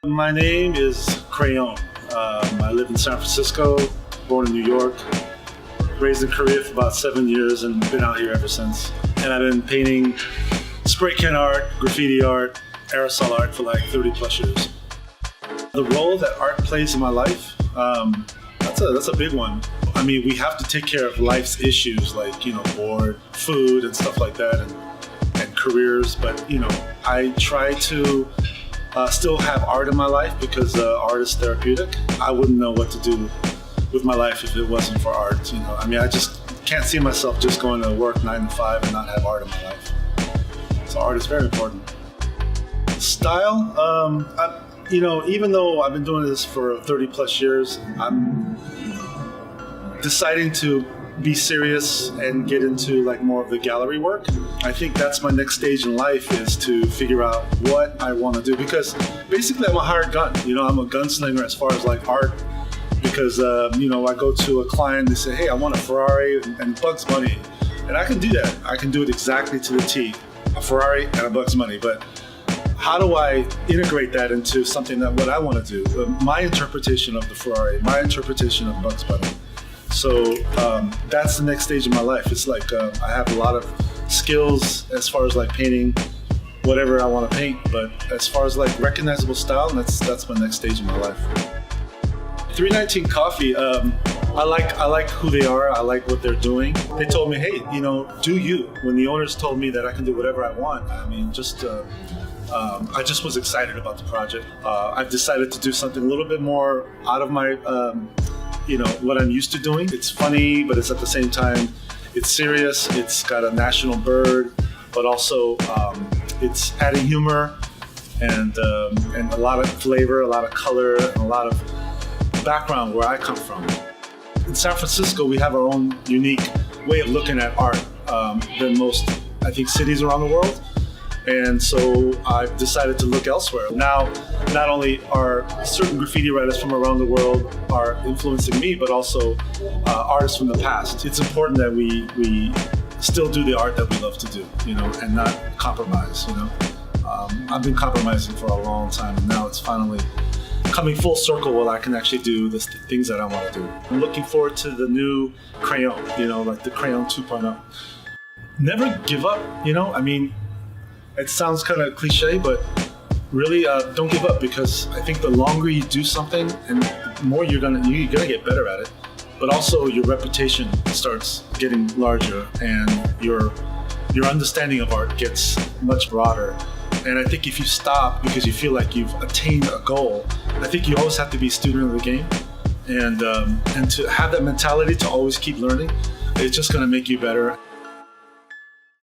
My name is Crayone. I live in San Francisco, born in New York, raised in Korea for about 7 years and been out here ever since. And I've been painting spray can art, graffiti art, aerosol art for like 30 plus years. The role that art plays in my life, that's a big one. I mean, we have to take care of life's issues like, board, food and stuff like that and careers. But, I try to still have art in my life because art is therapeutic. I wouldn't know what to do with my life if it wasn't for art. I mean, I just can't see myself just going to work 9 to 5 and not have art in my life. So art is very important. Style, even though I've been doing this for 30 plus years, I'm deciding to be serious and get into like more of the gallery work. I think that's my next stage in life, is to figure out what I want to do, because basically I'm a hired gun. I'm a gunslinger as far as like art, because I go to a client, they say, hey, I want a Ferrari and Bugs Bunny, and I can do that. I can do it exactly to the T, a Ferrari and a Bugs Bunny. But how do I integrate that into something that what I want to do? My interpretation of the Ferrari, my interpretation of Bugs Bunny. So that's the next stage of my life. It's like I have a lot of skills as far as like painting whatever I want to paint, but as far as like recognizable style, that's my next stage in my life. 319 Coffee, I like who they are. I like what they're doing. They told me, hey, do you. When the owners told me that I can do whatever I want, I mean, I just was excited about the project. I've decided to do something a little bit more out of my what I'm used to doing. It's funny, but it's at the same time, it's serious. It's got a national bird, but also it's adding humor and a lot of flavor, a lot of color, and a lot of background where I come from. In San Francisco, we have our own unique way of looking at art than most, I think, cities around the world. And so I've decided to look elsewhere. Now, not only are certain graffiti writers from around the world are influencing me, but also artists from the past. It's important that we still do the art that we love to do, and not compromise, I've been compromising for a long time, and now it's finally coming full circle where I can actually do the things that I want to do. I'm looking forward to the new Crayone, like the Crayone 2.0. Never give up, I mean, it sounds kind of cliche, but really don't give up, because I think the longer you do something and the more you're gonna get better at it, but also your reputation starts getting larger and your understanding of art gets much broader. And I think if you stop because you feel like you've attained a goal, I think you always have to be a student of the game, and to have that mentality to always keep learning, it's just gonna make you better.